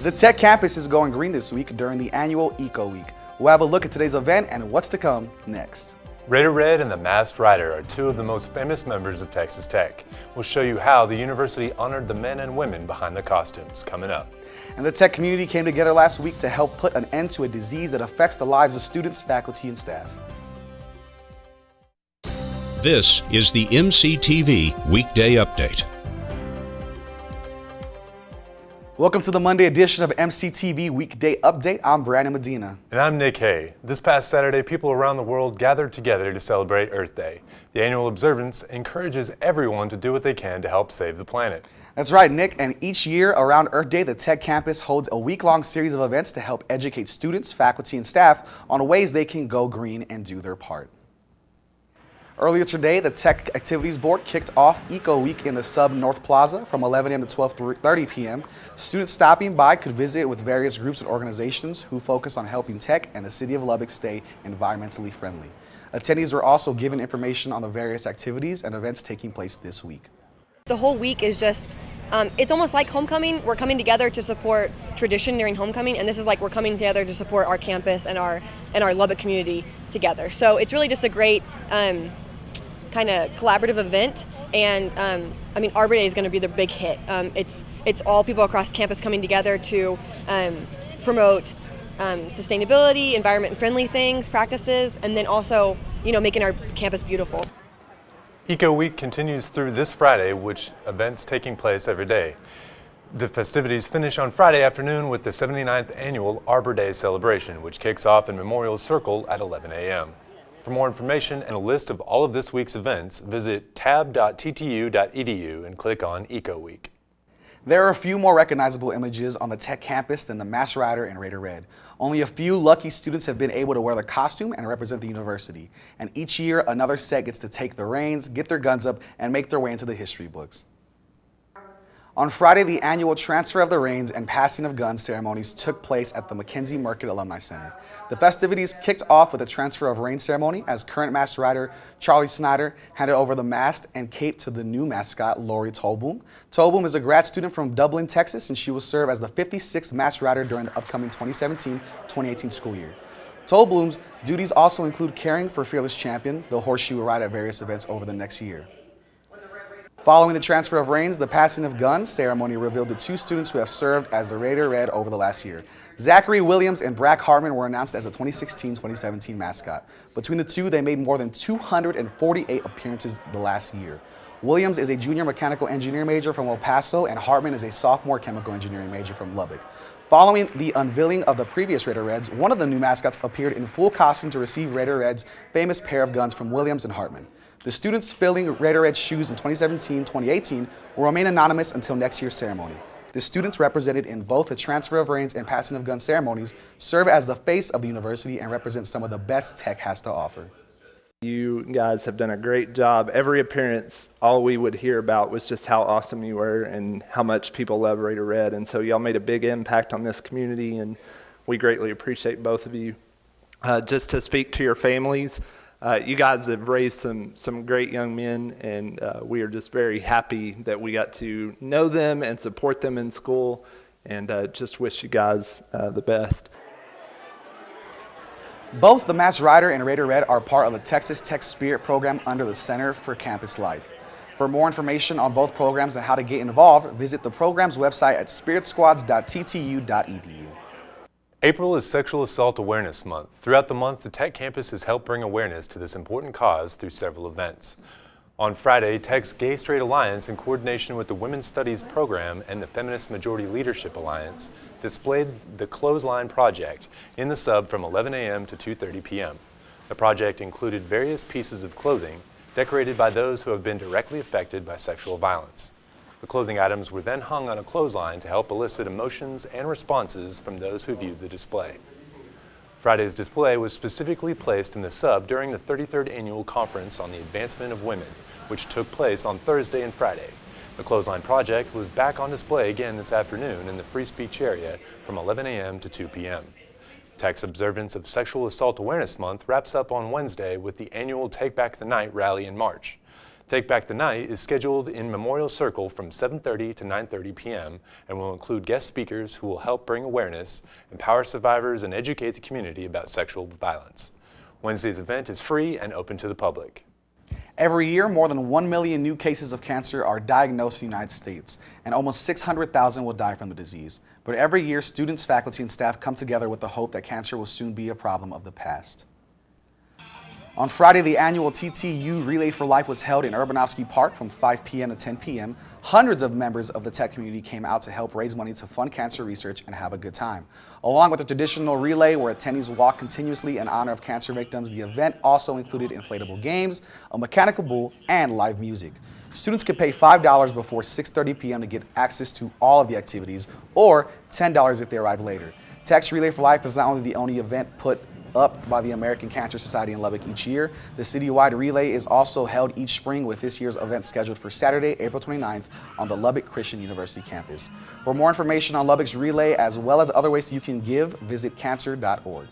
The Tech campus is going green this week during the annual Eco Week. We'll have a look at today's event and what's to come next. Raider Red and the Masked Rider are two of the most famous members of Texas Tech. We'll show you how the university honored the men and women behind the costumes coming up. And the Tech community came together last week to help put an end to a disease that affects the lives of students, faculty, and staff. This is the MCTV Weekday Update. Welcome to the Monday edition of MCTV Weekday Update. I'm Brandon Medina. And I'm Nick Hay. This past Saturday, people around the world gathered together to celebrate Earth Day. The annual observance encourages everyone to do what they can to help save the planet. That's right, Nick. And each year around Earth Day, the Tech campus holds a week-long series of events to help educate students, faculty, and staff on ways they can go green and do their part. Earlier today, the Tech Activities Board kicked off Eco Week in the Sub North Plaza from 11 a.m. to 12:30 p.m. Students stopping by could visit with various groups and organizations who focus on helping Tech and the city of Lubbock stay environmentally friendly. Attendees were also given information on the various activities and events taking place this week. The whole week is just, it's almost like homecoming. We're coming together to support tradition during homecoming, and this is like we're coming together to support our campus and our Lubbock community together. So it's really just a great kind of collaborative event, and I mean, Arbor Day is going to be the big hit. It's all people across campus coming together to promote sustainability, environment-friendly things, practices, and then also, you know, making our campus beautiful. Eco Week continues through this Friday, which events taking place every day. The festivities finish on Friday afternoon with the 79th annual Arbor Day celebration, which kicks off in Memorial Circle at 11 a.m. For more information and a list of all of this week's events, visit tab.ttu.edu and click on Eco Week. There are a few more recognizable images on the Tech campus than the Masked Rider and Raider Red. Only a few lucky students have been able to wear the costume and represent the university. And each year, another set gets to take the reins, get their guns up, and make their way into the history books. On Friday, the annual transfer of the reins and passing of guns ceremonies took place at the Mackenzie Market Alumni Center. The festivities kicked off with a transfer of reins ceremony as current Masked Rider Charlie Snyder handed over the mask and cape to the new mascot, Lori Tolboom. Tolboom is a grad student from Dublin, Texas, and she will serve as the 56th Masked Rider during the upcoming 2017-2018 school year. Tolboom's duties also include caring for Fearless Champion, the horse she will ride at various events over the next year. Following the transfer of reins, the passing of guns ceremony revealed the two students who have served as the Raider Red over the last year. Zachary Williams and Brack Hartman were announced as the 2016-2017 mascot. Between the two, they made more than 248 appearances the last year. Williams is a junior mechanical engineering major from El Paso, and Hartman is a sophomore chemical engineering major from Lubbock. Following the unveiling of the previous Raider Reds, one of the new mascots appeared in full costume to receive Raider Red's famous pair of guns from Williams and Hartman. The students filling Raider Red shoes in 2017-2018 will remain anonymous until next year's ceremony. The students represented in both the transfer of reins and passing of guns ceremonies serve as the face of the university and represent some of the best Tech has to offer. You guys have done a great job. Every appearance, all we would hear about was just how awesome you were and how much people love Raider Red. And so y'all made a big impact on this community, and we greatly appreciate both of you. Just to speak to your families, you guys have raised some great young men, and we are just very happy that we got to know them and support them in school, and just wish you guys the best. Both the Masked Rider and Raider Red are part of the Texas Tech Spirit program under the Center for Campus Life. For more information on both programs and how to get involved, visit the program's website at spiritsquads.ttu.edu. April is Sexual Assault Awareness Month. Throughout the month, the Tech campus has helped bring awareness to this important cause through several events. On Friday, Tech's Gay Straight Alliance, in coordination with the Women's Studies Program and the Feminist Majority Leadership Alliance, displayed the Clothesline Project in the sub from 11 a.m. to 2:30 p.m. The project included various pieces of clothing decorated by those who have been directly affected by sexual violence. The clothing items were then hung on a clothesline to help elicit emotions and responses from those who viewed the display. Friday's display was specifically placed in the sub during the 33rd Annual Conference on the Advancement of Women, which took place on Thursday and Friday. The Clothesline Project was back on display again this afternoon in the Free Speech area from 11 a.m. to 2 p.m. Tech's observance of Sexual Assault Awareness Month wraps up on Wednesday with the annual Take Back the Night rally in March. Take Back the Night is scheduled in Memorial Circle from 7:30 to 9:30 p.m. and will include guest speakers who will help bring awareness, empower survivors, and educate the community about sexual violence. Wednesday's event is free and open to the public. Every year, more than 1 million new cases of cancer are diagnosed in the United States, and almost 600,000 will die from the disease. But every year, students, faculty, and staff come together with the hope that cancer will soon be a problem of the past. On Friday, the annual TTU Relay for Life was held in Urbanowski Park from 5 p.m. to 10 p.m. Hundreds of members of the tech community came out to help raise money to fund cancer research and have a good time. Along with the traditional relay where attendees walk continuously in honor of cancer victims, the event also included inflatable games, a mechanical bull, and live music. Students can pay $5 before 6:30 p.m. to get access to all of the activities, or $10 if they arrive later. Tech's Relay for Life is not only the only event put up by the American Cancer Society in Lubbock each year. The citywide relay is also held each spring, with this year's event scheduled for Saturday, April 29th on the Lubbock Christian University campus. For more information on Lubbock's relay, as well as other ways you can give, visit cancer.org.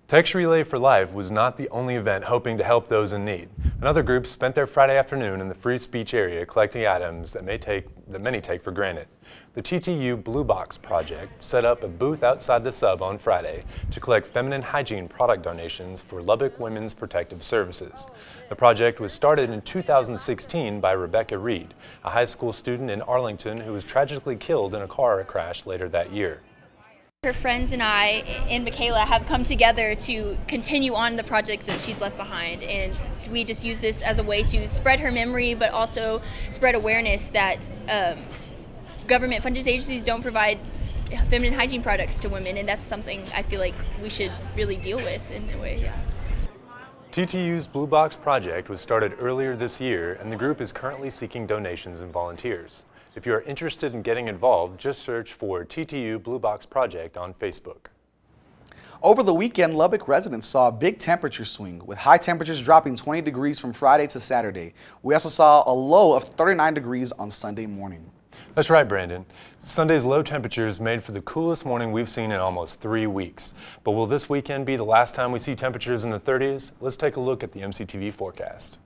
Tech's Relay for Life was not the only event hoping to help those in need. Another group spent their Friday afternoon in the free speech area collecting items that many take for granted. The TTU Blue Box Project set up a booth outside the sub on Friday to collect feminine hygiene product donations for Lubbock Women's Protective Services. The project was started in 2016 by Rebecca Reed, a high school student in Arlington who was tragically killed in a car crash later that year. Her friends and I and Michaela have come together to continue on the project that she's left behind, and we just use this as a way to spread her memory, but also spread awareness that government-funded agencies don't provide feminine hygiene products to women, and that's something I feel like we should really deal with in a way. Yeah. TTU's Blue Box Project was started earlier this year, and the group is currently seeking donations and volunteers. If you are interested in getting involved, just search for TTU Blue Box Project on Facebook. Over the weekend, Lubbock residents saw a big temperature swing, with high temperatures dropping 20 degrees from Friday to Saturday. We also saw a low of 39 degrees on Sunday morning. That's right, Brandon. Sunday's low temperatures made for the coolest morning we've seen in almost 3 weeks. But will this weekend be the last time we see temperatures in the 30s? Let's take a look at the MCTV forecast.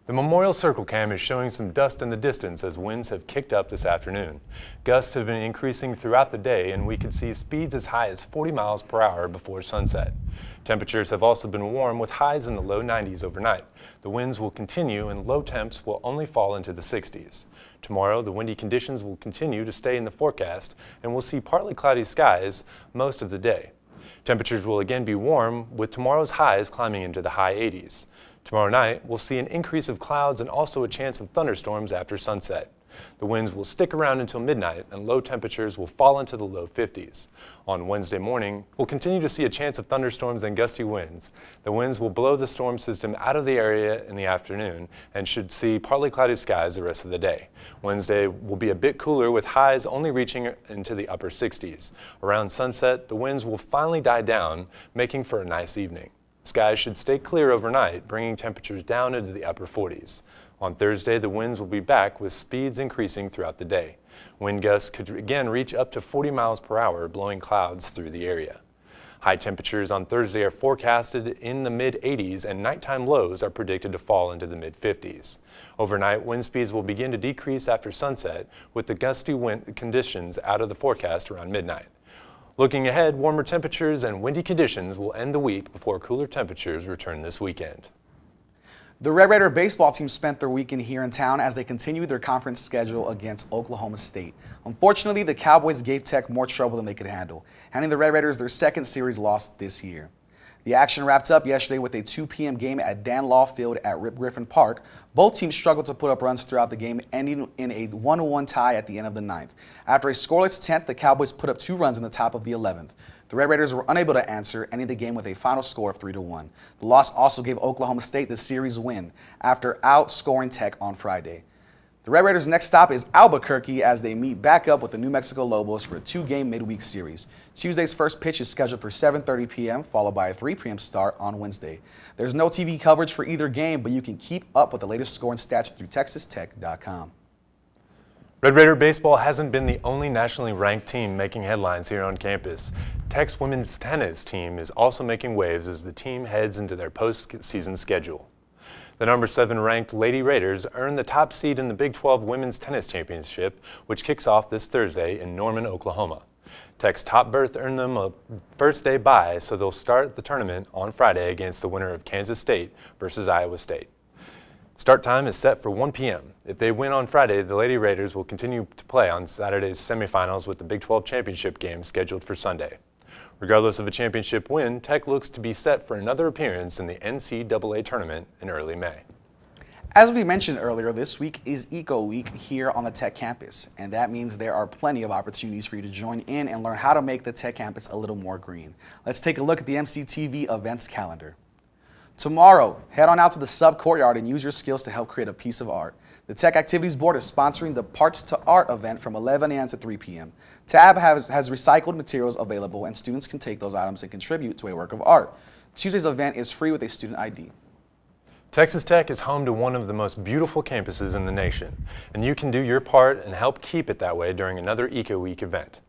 The Memorial Circle Cam is showing some dust in the distance as winds have kicked up this afternoon. Gusts have been increasing throughout the day, and we could see speeds as high as 40 miles per hour before sunset. Temperatures have also been warm, with highs in the low 90s overnight. The winds will continue, and low temps will only fall into the 60s. Tomorrow, the windy conditions will continue to stay in the forecast, and we'll see partly cloudy skies most of the day. Temperatures will again be warm, with tomorrow's highs climbing into the high 80s. Tomorrow night, we'll see an increase of clouds and also a chance of thunderstorms after sunset. The winds will stick around until midnight, and low temperatures will fall into the low 50s. On Wednesday morning, we'll continue to see a chance of thunderstorms and gusty winds. The winds will blow the storm system out of the area in the afternoon and should see partly cloudy skies the rest of the day. Wednesday will be a bit cooler, with highs only reaching into the upper 60s. Around sunset, the winds will finally die down, making for a nice evening. Skies should stay clear overnight, bringing temperatures down into the upper 40s. On Thursday, the winds will be back, with speeds increasing throughout the day. Wind gusts could again reach up to 40 miles per hour, blowing clouds through the area. High temperatures on Thursday are forecasted in the mid-80s, and nighttime lows are predicted to fall into the mid-50s. Overnight, wind speeds will begin to decrease after sunset, with the gusty wind conditions out of the forecast around midnight. Looking ahead, warmer temperatures and windy conditions will end the week before cooler temperatures return this weekend. The Red Raider baseball team spent their weekend here in town as they continued their conference schedule against Oklahoma State. Unfortunately, the Cowboys gave Tech more trouble than they could handle, handing the Red Raiders their second series loss this year. The action wrapped up yesterday with a 2 p.m. game at Dan Law Field at Rip Griffin Park. Both teams struggled to put up runs throughout the game, ending in a 1-1 tie at the end of the 9th. After a scoreless 10th, the Cowboys put up 2 runs in the top of the 11th. The Red Raiders were unable to answer, ending the game with a final score of 3-1. The loss also gave Oklahoma State the series win after outscoring Tech on Friday. The Red Raiders' next stop is Albuquerque as they meet back up with the New Mexico Lobos for a 2-game midweek series. Tuesday's first pitch is scheduled for 7:30 p.m., followed by a 3 p.m. start on Wednesday. There's no TV coverage for either game, but you can keep up with the latest score and stats through TexasTech.com. Red Raider baseball hasn't been the only nationally ranked team making headlines here on campus. Tech's women's tennis team is also making waves as the team heads into their postseason schedule. The number 7 ranked Lady Raiders earned the top seed in the Big 12 Women's Tennis Championship, which kicks off this Thursday in Norman, Oklahoma. Tech's top berth earned them a first day bye, so they'll start the tournament on Friday against the winner of Kansas State versus Iowa State. Start time is set for 1 p.m. If they win on Friday, the Lady Raiders will continue to play on Saturday's semifinals with the Big 12 championship game scheduled for Sunday. Regardless of a championship win, Tech looks to be set for another appearance in the NCAA tournament in early May. As we mentioned earlier, this week is Eco Week here on the Tech campus, and that means there are plenty of opportunities for you to join in and learn how to make the Tech campus a little more green. Let's take a look at the MCTV events calendar. Tomorrow, head on out to the Sub Courtyard and use your skills to help create a piece of art. The Tech Activities Board is sponsoring the Parts to Art event from 11 a.m. to 3 p.m. TAB has recycled materials available, and students can take those items and contribute to a work of art. Tuesday's event is free with a student ID. Texas Tech is home to one of the most beautiful campuses in the nation, and you can do your part and help keep it that way during another Eco Week event.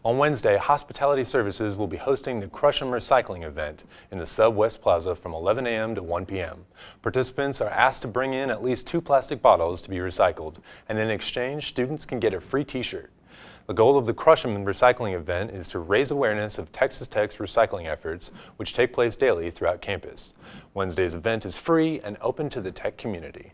On Wednesday, Hospitality Services will be hosting the Crush 'em Recycling event in the Sub West Plaza from 11 a.m. to 1 p.m. Participants are asked to bring in at least 2 plastic bottles to be recycled, and in exchange, students can get a free t-shirt. The goal of the Crush 'em Recycling event is to raise awareness of Texas Tech's recycling efforts, which take place daily throughout campus. Wednesday's event is free and open to the Tech community.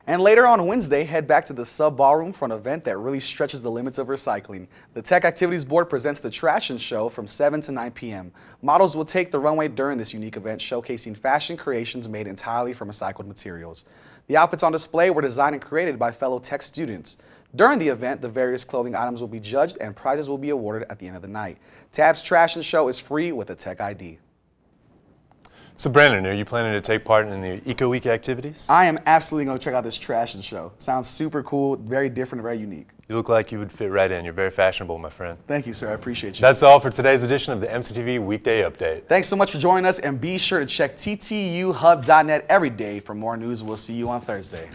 And later on Wednesday, head back to the Sub Ballroom for an event that really stretches the limits of recycling. The Tech Activities Board presents the Trash and Show from 7 to 9 p.m. Models will take the runway during this unique event, showcasing fashion creations made entirely from recycled materials. The outfits on display were designed and created by fellow Tech students. During the event, the various clothing items will be judged and prizes will be awarded at the end of the night. TAB's Trash and Show is free with a Tech ID. So Brandon, are you planning to take part in the Eco Week activities? I am absolutely going to check out this Trash and Show. Sounds super cool, very different, very unique. You look like you would fit right in. You're very fashionable, my friend. Thank you, sir. I appreciate you. That's all for today's edition of the MCTV Weekday Update. Thanks so much for joining us, and be sure to check ttuhub.net every day for more news. We'll see you on Thursday.